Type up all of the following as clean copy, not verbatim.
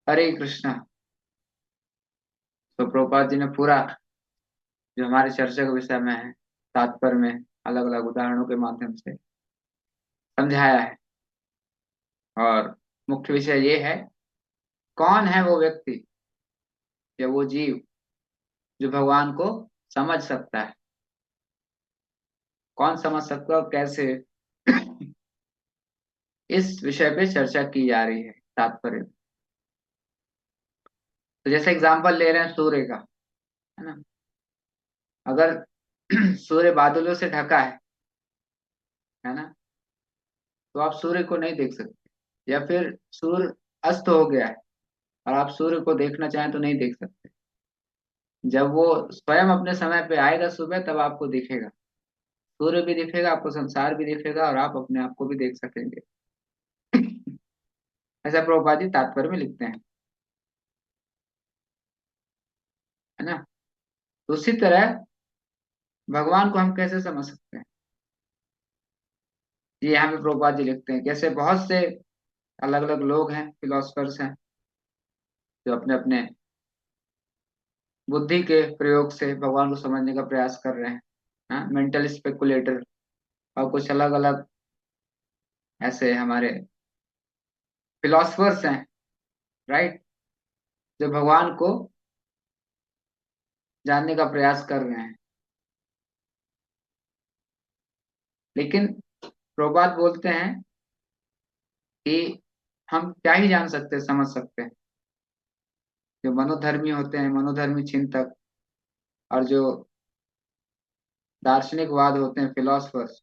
हरे कृष्णा। तो प्रभुपाद जी ने पूरा जो हमारे चर्चा का विषय में है तात्पर्य में अलग अलग उदाहरणों के माध्यम से समझाया है। और मुख्य विषय ये है, कौन है वो व्यक्ति या वो जीव जो भगवान को समझ सकता है। कौन समझ सकता है और कैसे, इस विषय पे चर्चा की जा रही है तात्पर्य में। तो जैसे एग्जांपल ले रहे हैं सूर्य का, है ना। अगर सूर्य बादलों से ढका है ना, तो आप सूर्य को नहीं देख सकते। या फिर सूर्य अस्त हो गया है और आप सूर्य को देखना चाहें तो नहीं देख सकते। जब वो स्वयं अपने समय पे आएगा सुबह, तब आपको दिखेगा। सूर्य भी दिखेगा आपको, संसार भी दिखेगा, और आप अपने आप को भी देख सकेंगे। ऐसा प्रभुपाद जी तात्पर्य में लिखते हैं, है ना। तो उसी तरह भगवान को हम कैसे समझ सकते हैं, ये यहाँ पे प्रभुपाद जी लिखते हैं। कैसे बहुत से अलग अलग लोग हैं, फिलोसफर्स हैं, जो अपने अपने बुद्धि के प्रयोग से भगवान को समझने का प्रयास कर रहे हैं। हाँ, मेंटल स्पेकुलेटर। और कुछ अलग अलग ऐसे हमारे फिलोसफर्स हैं, राइट, जो भगवान को जानने का प्रयास कर रहे हैं। लेकिन प्रभुपाद बोलते हैं कि हम क्या ही जान सकते हैं, समझ सकते हैं। जो मनोधर्मी होते हैं, मनोधर्मी चिंतक, और जो दार्शनिकवाद होते हैं, फिलोसफर्स,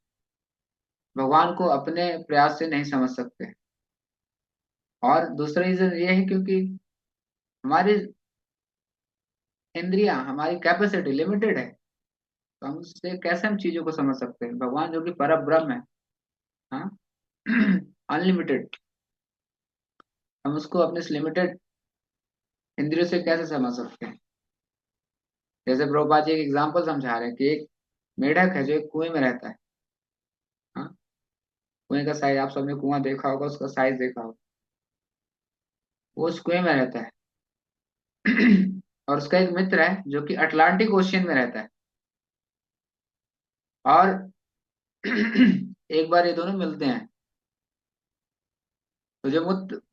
भगवान को अपने प्रयास से नहीं समझ सकते। और दूसरा रीजन ये है क्योंकि हमारी इंद्रियां, हमारी कैपेसिटी लिमिटेड है। तो हम उससे कैसे हम चीजों को समझ सकते हैं। भगवान जो कि पर ब्रह्म है, हाँ, अनलिमिटेड, हम उसको अपने लिमिटेड इंद्रियों से कैसे समझ सकते हैं। जैसे प्रभुपाद जी एक एग्जाम्पल समझा रहे हैं कि एक मेढक है जो एक कुएं में रहता है। हाँ, कुएं का साइज, आप सबने कुआं देखा होगा, उसका साइज देखा होगा। वो उस कुएं में रहता है। और उसका एक मित्र है जो कि अटलांटिक ओशियन में रहता है। और एक बार ये दोनों मिलते हैं। तो जो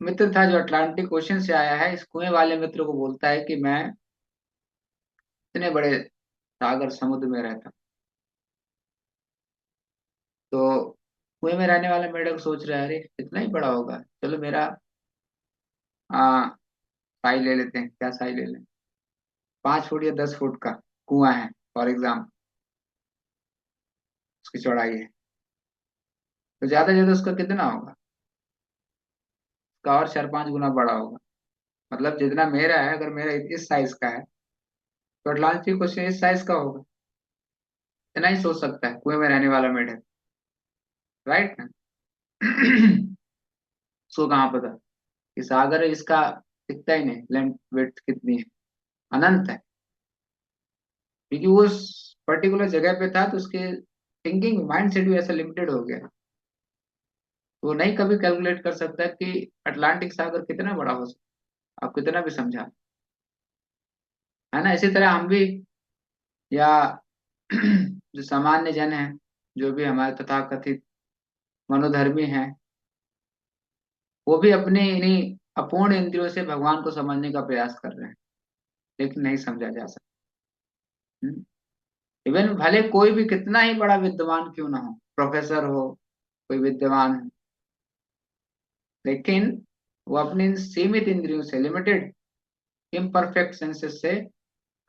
मित्र था जो अटलांटिक ओशियन से आया है, इस कुएं वाले मित्र को बोलता है कि मैं इतने बड़े सागर समुद्र में रहता हूँ। तो कुएं में रहने वाला मेढक सोच रहा है, अरे इतना ही बड़ा होगा, चलो मेरा आ साई ले लेते हैं। क्या साई ले लें, 5 फुट या 10 फुट का कुआं है फॉर एग्जाम्पल, उसकी चौड़ाई है। तो ज्यादा ज्यादा उसका कितना होगा, उसका और 4-5 गुना बड़ा होगा। मतलब जितना मेरा है, अगर मेरा इस साइज का है, तो अटलांटिक क्वेश्चन इस साइज का होगा। इतना ही सोच सकता है कुएं में रहने वाला मेढक, राइट ना। उसको कहाँ पता कि सागर है, इसका दिखता ही नहीं लेंथ विड्थ कितनी है, अनंत है। क्योंकि वो उस पर्टिकुलर जगह पे था, तो उसके थिंकिंग माइंड सेट भी ऐसा लिमिटेड हो गया। तो वो नहीं कभी कैलकुलेट कर सकता कि अटलांटिक सागर कितना बड़ा हो सकता, आप कितना भी समझा, है ना। इसी तरह हम भी, या जो सामान्य जन है, जो भी हमारे तथाकथित मनोधर्मी हैं, वो भी अपने इन्हीं अपूर्ण इंद्रियों से भगवान को समझने का प्रयास कर रहे हैं, लेकिन नहीं समझा जा सकता। इवन भले कोई भी कितना ही बड़ा विद्वान क्यों ना हो, प्रोफेसर हो, कोई विद्वान है, लेकिन वो अपनी इन सीमित इंद्रियों से, लिमिटेड इम्परफेक्ट सेंसेस से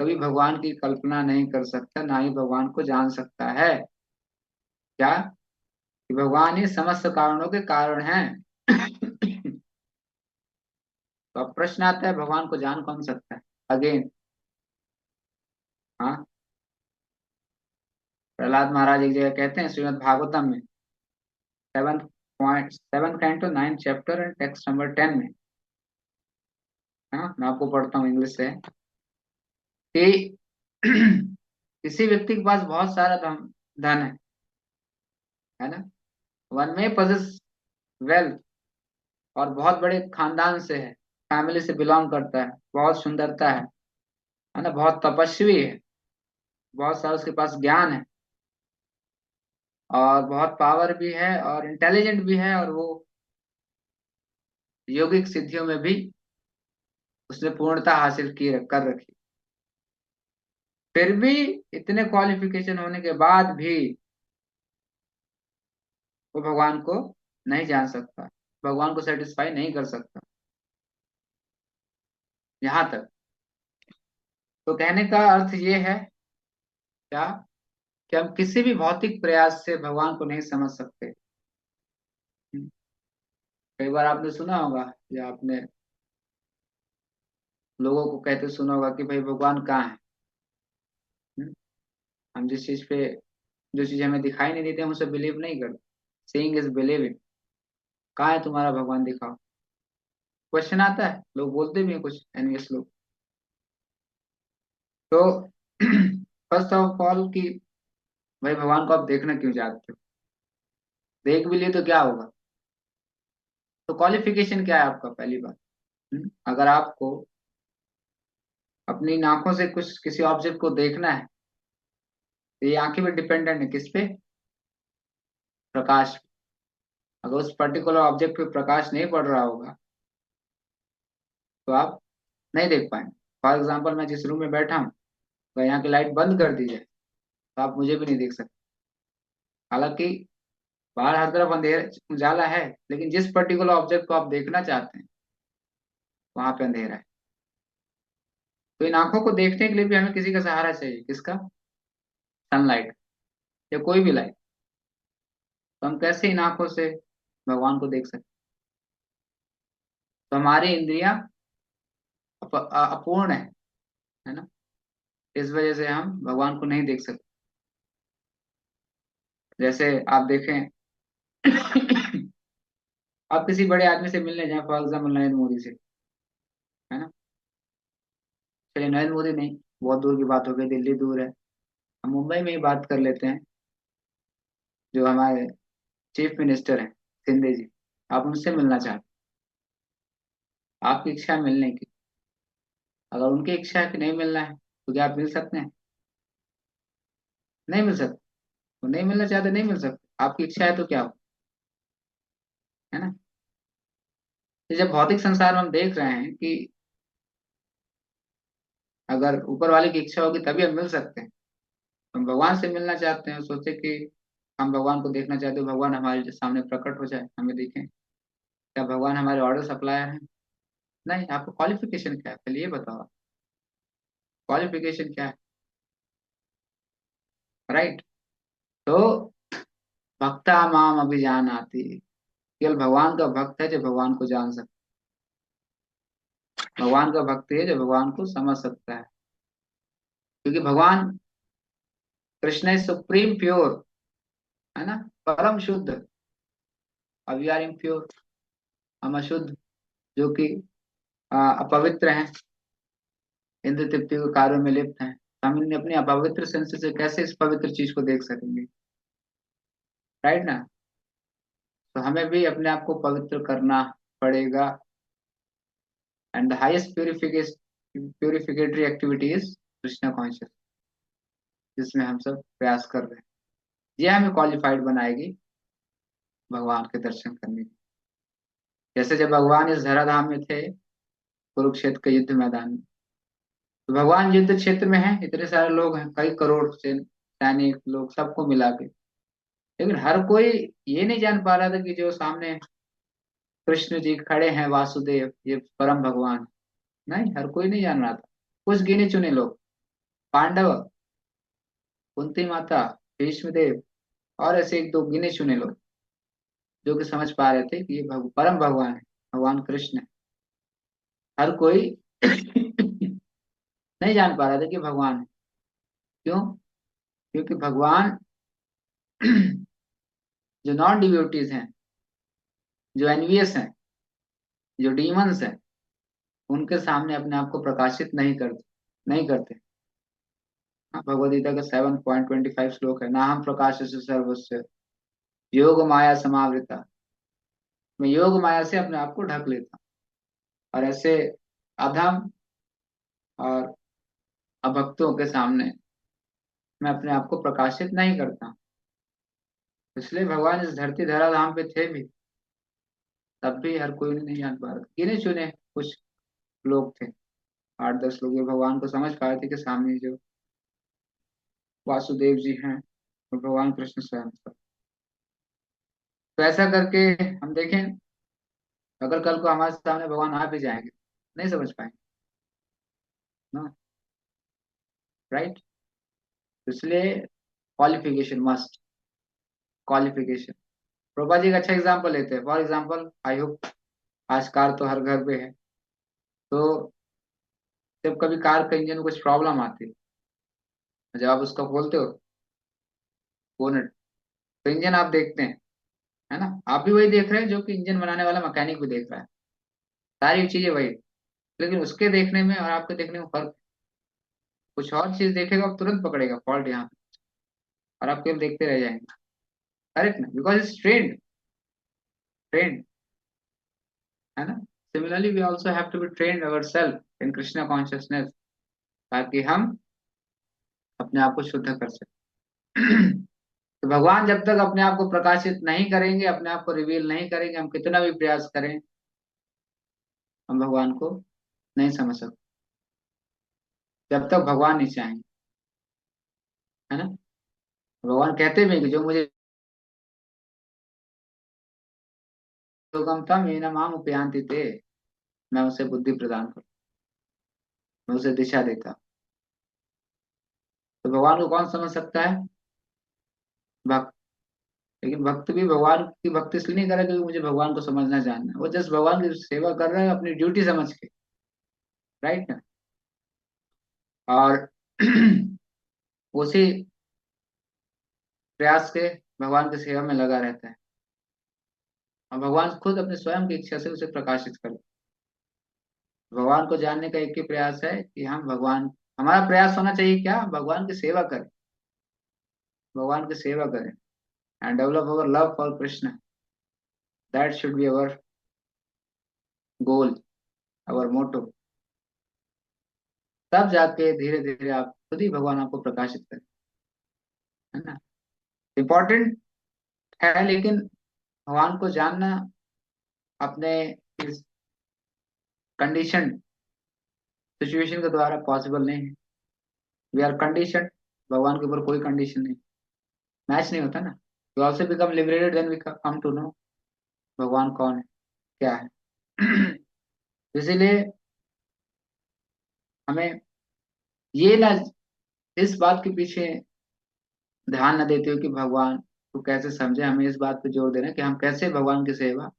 कभी भगवान की कल्पना नहीं कर सकता, ना ही भगवान को जान सकता है। क्या, कि भगवान ही समस्त कारणों के कारण हैं। तो अब प्रश्न आता है, भगवान को जान कौन सकता है। अगेन, हाँ, प्रहलाद महाराज एक जगह कहते हैं श्रीमद् भागवतम में, 7.7 canto 9 chapter and text number 10 में। हाँ, मैं आपको पढ़ता हूँ इंग्लिश से, कि किसी व्यक्ति के पास बहुत सारा धन धन है ना। वन में पजेस वेल्थ, और बहुत बड़े खानदान से है, फैमिली से बिलोंग करता है, बहुत सुंदरता है ना, बहुत तपस्वी है, बहुत सारा उसके पास ज्ञान है, और बहुत पावर भी है और इंटेलिजेंट भी है, और वो योगिक सिद्धियों में भी उसने पूर्णता हासिल की कर रखी। फिर भी इतने क्वालिफिकेशन होने के बाद भी वो भगवान को नहीं जान सकता, भगवान को सेटिस्फाई नहीं कर सकता। यहाँ तक तो कहने का अर्थ ये है क्या, कि हम किसी भी भौतिक प्रयास से भगवान को नहीं समझ सकते। कई बार आपने सुना होगा, या आपने लोगों को कहते सुना होगा कि भाई भगवान कहाँ है। हम्म, हम जिस चीज पे, जो चीज हमें दिखाई नहीं देती हम उसे बिलीव नहीं करते। Seeing is believing. कहाँ है तुम्हारा भगवान, दिखाओ। क्वेश्चन आता है, लोग बोलते भी हैं कुछ एनवीएस लोग। तो फर्स्ट ऑफ ऑल कि भाई भगवान को आप देखना क्यों चाहते हो, देख भी लिए तो क्या होगा। तो क्वालिफिकेशन क्या है आपका, पहली बात। अगर आपको अपनी आंखों से कुछ किसी ऑब्जेक्ट को देखना है, तो ये आंखें भी डिपेंडेंट है किस पे, प्रकाश। अगर उस पर्टिकुलर ऑब्जेक्ट पे प्रकाश नहीं पड़ रहा होगा तो आप नहीं देख पाएंगे। फॉर एग्जाम्पल, मैं जिस रूम में बैठा हूँ, अगर यहाँ की लाइट बंद कर दी जाए तो आप मुझे भी नहीं देख सकते। हालांकि बाहर हर तरफ अंधेर उजाला है, लेकिन जिस पर्टिकुलर ऑब्जेक्ट को आप देखना चाहते हैं वहां पे अंधेरा है। तो इन आंखों को देखने के लिए भी हमें किसी का सहारा चाहिए, किसका, सनलाइट या कोई भी लाइट। तो हम कैसे इन आंखों से भगवान को देख सकते। तो हमारी इंद्रियां अपूर्ण है ना, इस वजह से हम भगवान को नहीं देख सकते। जैसे आप देखें आप किसी बड़े आदमी से मिलने जाएं, फॉर एग्जाम्पल नरेंद्र मोदी से, है ना। चलिए नरेंद्र मोदी नहीं, बहुत दूर की बात हो गई, दिल्ली दूर है, हम मुंबई में ही बात कर लेते हैं। जो हमारे चीफ मिनिस्टर हैं, शिंदे जी, आप उनसे मिलना चाहते हैं, आपकी इच्छा है मिलने की। अगर उनकी इच्छा है कि नहीं मिलना है तो क्या आप मिल सकते हैं, नहीं मिल सकते। वो नहीं मिलना चाहते, नहीं मिल सकते, आपकी इच्छा है तो क्या हो, है ना। तो जब भौतिक संसार में हम देख रहे हैं कि अगर ऊपर वाले की इच्छा होगी तभी हम मिल सकते हैं। हम भगवान से मिलना चाहते हैं, सोचे कि हम भगवान को देखना चाहते हो, भगवान हमारे सामने प्रकट हो जाए, हमें दिखें। क्या भगवान हमारे ऑर्डर सप्लायर हैं, नहीं। आपको क्वालिफिकेशन क्या है, पहले ये बताओ, क्वालिफिकेशन क्या है, राइट। तो भक्ता माम अभिजान आती, केवल भगवान का भक्त है जो भगवान को जान सकता है, भगवान का भक्त है जो भगवान को समझ सकता है। क्योंकि भगवान कृष्ण इज सुप्रीम प्योर, है ना, परम शुद्ध। अब वी आर इम्प्योर, हम अशुद्ध, जो कि अपवित्र हैं, इंद्र तृप्ति के कार्यों में लिप्त हैं। तो हम इन अपनी अपवित्र सेंस से कैसे इस पवित्र चीज को देख सकेंगे, राइट ना। तो हमें भी अपने आप को पवित्र करना पड़ेगा। And the highest purificatory activity is Krishna conscious, जिसमें हम सब प्रयास कर रहे हैं। ये हमें क्वालिफाइड बनाएगी भगवान के दर्शन करने की। जैसे जब भगवान इस धराधाम में थे, कुरुक्षेत्र के युद्ध मैदान में, तो भगवान युद्ध क्षेत्र में है, इतने सारे लोग हैं, कई करोड़ से सैनिक लोग, सबको मिला के, लेकिन हर कोई ये नहीं जान पा रहा था कि जो सामने कृष्ण जी खड़े हैं, वासुदेव, ये परम भगवान। नहीं, हर कोई नहीं जान रहा था। कुछ गिने चुने लोग, पांडव, कुंती माता, भीष्म देव, और ऐसे एक दो गिने चुने लोग जो कि समझ पा रहे थे कि ये परम भगवान है, भगवान कृष्ण है। हर कोई नहीं जान पा रहा था कि भगवान है। क्यों? क्योंकि भगवान जो नॉन डिवोटीज हैं, जो एनवियस हैं, जो डीमंस हैं, उनके सामने अपने आप को प्रकाशित नहीं करते। हाँ, भगवद गीता का 7.25 श्लोक है, ना हम प्रकाश से सर्वस्व योग माया समावृता। मैं योग माया से अपने आप को ढक लेता हूँ। और ऐसे अधम और अभक्तों के सामने मैं अपने आप को प्रकाशित नहीं करता। इसलिए भगवान इस धरती धराधाम पे थे भी, तब भी हर कोई नहीं जान पा रहा। गिने चुने कुछ लोग थे, 8-10 लोग, ये भगवान को समझ पाए थे कि सामने जो वासुदेव जी हैं वो भगवान कृष्ण स्वयं थे। तो ऐसा करके हम देखें, अगर कल को हमारे सामने भगवान आ भी जाएंगे, नहीं समझ पाएंगे ना, राइट। इसलिए qualification must, qualification. Prabha ji का अच्छा एग्जाम्पल लेते हैं। फॉर एग्जाम्पल, आई होप आज कार तो हर घर पे है। तो जब कभी कार का इंजन में कुछ प्रॉब्लम आती है, जब आप उसका खोलते हो बोनट, तो इंजन आप देखते हैं, है ना। आप भी वही देख रहे हैं जो कि इंजन बनाने वाला मैकेनिक भी देख रहा है, सारी चीजें वही। लेकिन उसके देखने में और आपके देखने में फर्क। कुछ और चीज देखेगा, आप तुरंत पकड़ेगा फॉल्ट यहाँ पे, और आप केवल देखते रह जाएंगे। करेक्ट ना, बिकॉज इट्स ट्रेंड, ट्रेंड, है ना। Similarly we also have to be trained our self in Krishna consciousness, ताकि हम अपने आप को शुद्ध कर सकें। तो भगवान जब तक अपने आप को प्रकाशित नहीं करेंगे, अपने आप को रिवील नहीं करेंगे, हम कितना भी प्रयास करें, हम भगवान को नहीं समझ सकते, जब तक भगवान नहीं चाहेंगे, है ना। भगवान कहते भी हैं कि जो मुझे योगम तम येन माम उपयांति ते, मैं उसे बुद्धि प्रदान करूँ, मैं उसे दिशा देता हूँ। तो भगवान को कौन समझ सकता है? भक्त। लेकिन भक्त भी भगवान की भक्ति इसलिए नहीं कर रहा क्योंकि मुझे भगवान को समझना जानना है, वो जस्ट भगवान की सेवा कर रहा है अपनी ड्यूटी समझ के, राइट ना। और उसी प्रयास के भगवान की सेवा में लगा रहता है, और भगवान खुद अपने स्वयं की इच्छा से उसे प्रकाशित कर। भगवान को जानने का एक ही प्रयास है कि हम भगवान, हमारा प्रयास होना चाहिए क्या, भगवान की सेवा करें, भगवान की सेवा करें, and develop our love for Krishna. That should be our goal, our motto. तब जाके धीरे धीरे आप खुद ही भगवान आपको प्रकाशित करें, है ना। इम्पोर्टेंट है, लेकिन भगवान को जानना अपने इस कंडीशन सिचुएशन के द्वारा पॉसिबल नहीं है। वी आर कंडीशन, भगवान के ऊपर कोई कंडीशन नहीं, मैच नहीं होता ना। We also become liberated when we come to know भगवान कौन है, क्या है। इसीलिए हमें ये ना, इस बात के पीछे ध्यान न देते हो कि भगवान को कैसे समझे, हमें इस बात पे जोर देना है कि हम कैसे भगवान की सेवा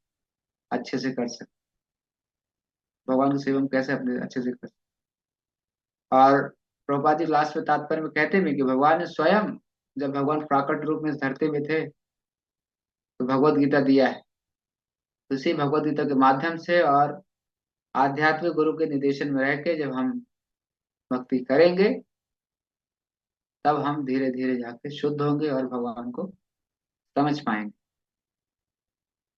अच्छे से कर सकते, भगवान की सेवा हम कैसे अपने अच्छे से कर सकते। और प्रभुपाद जी लास्ट में तात्पर्य में कहते भी कि भगवान ने स्वयं, जब भगवान प्राकट रूप में इस धरती में थे, तो भगवत गीता दिया है। तो इसी भगवत गीता के माध्यम से और आध्यात्मिक गुरु के निर्देशन में रह के जब हम भक्ति करेंगे, तब हम धीरे धीरे जाके शुद्ध होंगे और भगवान को समझ पाएंगे।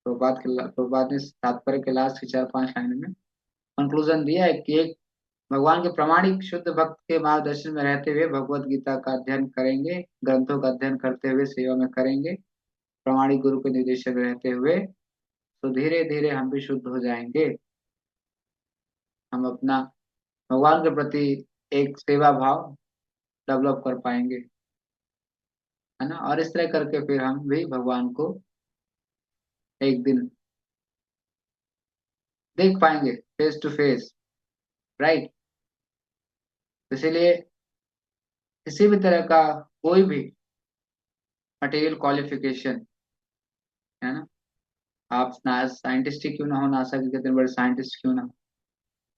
प्रभुपाद ने तात्पर्य के लास्ट की 4-5 लाइनों में कंक्लूजन दिया है कि एक भगवान के प्रामाणिक शुद्ध भक्त के मार्गदर्शन में रहते हुए भगवत गीता का अध्ययन करेंगे, ग्रंथों का अध्ययन करते हुए सेवा में करेंगे, प्रामाणिक गुरु के निर्देशन में रहते हुए, तो धीरे धीरे हम भी शुद्ध हो जाएंगे। हम अपना भगवान के प्रति एक सेवा भाव डेवलप कर पाएंगे, है ना। और इस तरह करके फिर हम भी भगवान को एक दिन देख पाएंगे फेस टू फेस, राइट। इसीलिए किसी भी तरह का कोई भी मटेरियल क्वालिफिकेशन, है ना, आप साइंटिस्ट ही क्यों ना हो, नासा के कितने बड़े साइंटिस्ट क्यों ना हो,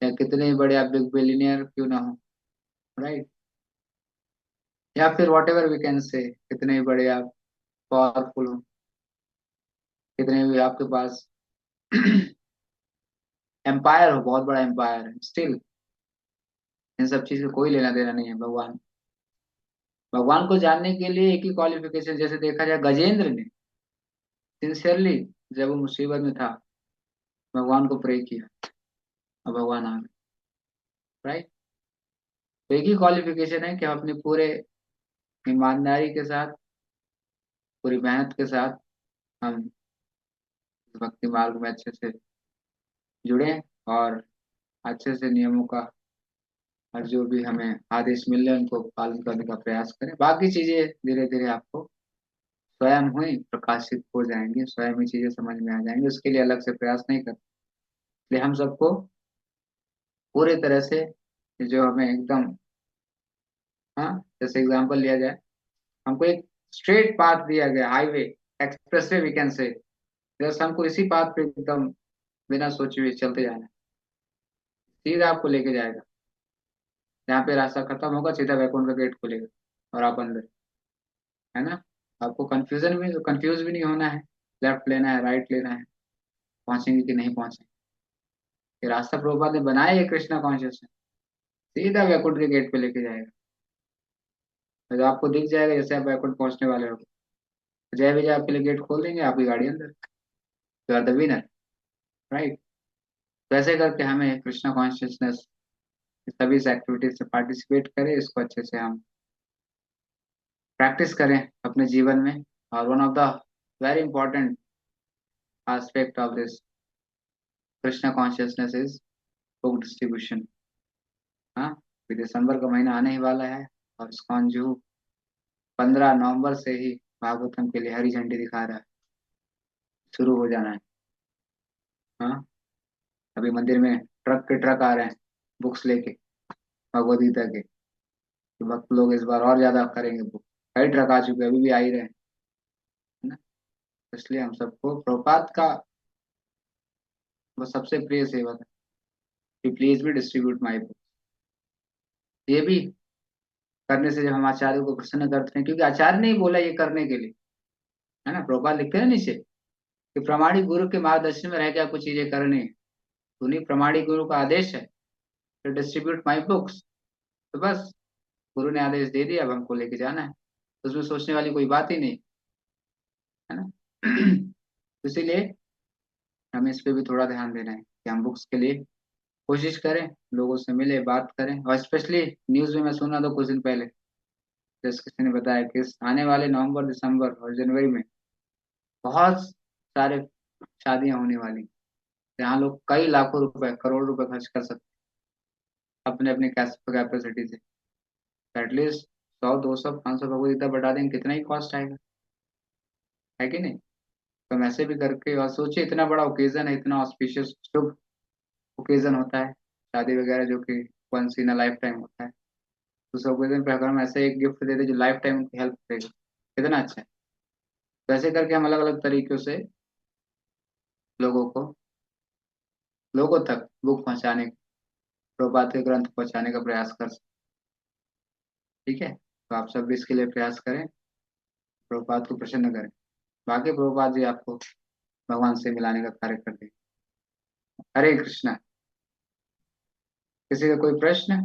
या कितने बड़े आप बिग बिलियनियर क्यों ना हो, राइट, या फिर what ever we can say, कितने भी बड़े आप पावरफुल हो, कितने भी आपके पास एम्पायर हो, बहुत बड़ा एम्पायर है, स्टिल इन सब चीज का कोई लेना देना नहीं है। भगवान, भगवान को जानने के लिए एक ही क्वालिफिकेशन, जैसे देखा जाए गजेंद्र ने सिंसियरली जब वो मुसीबत में था, भगवान को प्रे किया, और भगवान आ गए। राइट। तो एक ही क्वालिफिकेशन है कि हम अपनी पूरे ईमानदारी के साथ, पूरी मेहनत के साथ हम इस भक्ति मार्ग में अच्छे से जुड़े, और अच्छे से नियमों का और जो भी हमें आदेश मिल रहे हैं उनको पालन करने का प्रयास करें। बाकी चीजें धीरे धीरे आपको स्वयं हुई प्रकाशित हो जाएंगी, स्वयं ही चीजें समझ में आ जाएंगी, उसके लिए अलग से प्रयास नहीं करते। इसलिए हम सबको पूरे तरह से जो हमें एकदम, हाँ, जैसे एग्जांपल लिया जाए, हमको एक स्ट्रेट पाथ दिया गया, highway, expressway we can say, जैसे हमको इसी पाथ पे एकदम बिना सोचे हुए चलते जाना है, सीधा आपको लेके जाएगा। जहाँ पे रास्ता खत्म होगा सीधा वैकुंठ का गेट खुलेगा और आप अंदर, है ना। आपको कंफ्यूज भी नहीं होना है, लेफ्ट लेना है राइट लेना है, पहुंचेंगे कि नहीं पहुंचेंगे। ये रास्ता प्रभुपाद ने बनाया है कृष्णा कॉन्शियसनेस, सीधा वैकुंठ के गेट पे लेके जाएगा। तो आपको दिख जाएगा जैसे आप वैकुंठ पहुंचने वाले हो, जय विजय आपके लिए गेट खोल देंगे, आपकी गाड़ी अंदर, you are the winner. Right. वैसे करके हमें कृष्णा कॉन्शियसनेस सभी इस एक्टिविटीज से पार्टिसिपेट करें, इसको अच्छे से हम प्रैक्टिस करें अपने जीवन में। और one of the very important aspect of this Krishna consciousness is book distribution. हाँ, अभी दिसंबर का महीना आने ही वाला है, और इस्कॉन जू 15 नवंबर से ही भागवतम के लिए हरी झंडी दिखा रहा है, शुरू हो जाना है। हाँ, अभी मंदिर में ट्रक के ट्रक आ रहे हैं बुक्स लेके, भगवद गीता के। तो भक्त लोग इस बार और ज्यादा करेंगे बुक, कई ट्रक आ चुके हैं, अभी भी आ ही रहे हैं, है ना। तो इसलिए हम सबको प्रभुपाद का वो सबसे प्रिय सेवक है, प्लीज भी डिस्ट्रीब्यूट माई बुक। ये भी करने से जब हम आचार्य को प्रसन्न करते हैं, क्योंकि आचार्य ने ही बोला ये करने के लिए, है ना। प्रभुपाद लिखते हैं ना नीचे कि प्रामाणिक गुरु के मार्गदर्शन में रह के आपको चीजें करनी है। तो उन्हीं प्रामाणिक गुरु का आदेश है तो डिस्ट्रीब्यूट माई बुक्स। तो बस गुरु ने आदेश दे दिया, अब हमको लेके जाना है, तो उसमें सोचने वाली कोई बात ही नहीं, है ना। तो इसीलिए हमें इस पे भी थोड़ा ध्यान देना है कि हम बुक्स के लिए कोशिश करें, लोगों से मिले, बात करें। और स्पेशली न्यूज में मैं सुना था कुछ दिन पहले, जैसे किसी ने बताया कि इस आने वाले नवंबर दिसंबर और जनवरी में बहुत सारे शादियां होने वाली, जहाँ लोग कई लाखों रुपए, करोड़ रुपए खर्च कर सकते हैं अपने अपने कैपेसिटी से। एटलीस्ट 100 200 500 भगवत गीता बढ़ा देंगे, कितना ही कॉस्ट आएगा, है कि नहीं। तो हम ऐसे भी करके, और सोचिए इतना बड़ा ओकेजन है, इतना ऑस्पिशियस शुभ ओकेजन होता है शादी वगैरह, जो कि once in a lifetime होता है। तो उस ओकेजन पे अगर हम ऐसे एक गिफ्ट दे दें जो लाइफ टाइम उनकी हेल्प करेगा, कितना अच्छा है। तो ऐसे करके हम अलग अलग तरीकों से लोगों को, लोगों तक बुक पहुंचाने, प्रभुपाद के ग्रंथ पहुंचाने का प्रयास कर सकते। ठीक है, तो आप सब भी इसके लिए प्रयास करें, प्रभुपाद को प्रसन्न करें। बाकी प्रभुपाद जी आपको भगवान से मिलाने का कार्य करते हैं। हरे कृष्णा। किसी का कोई प्रश्न?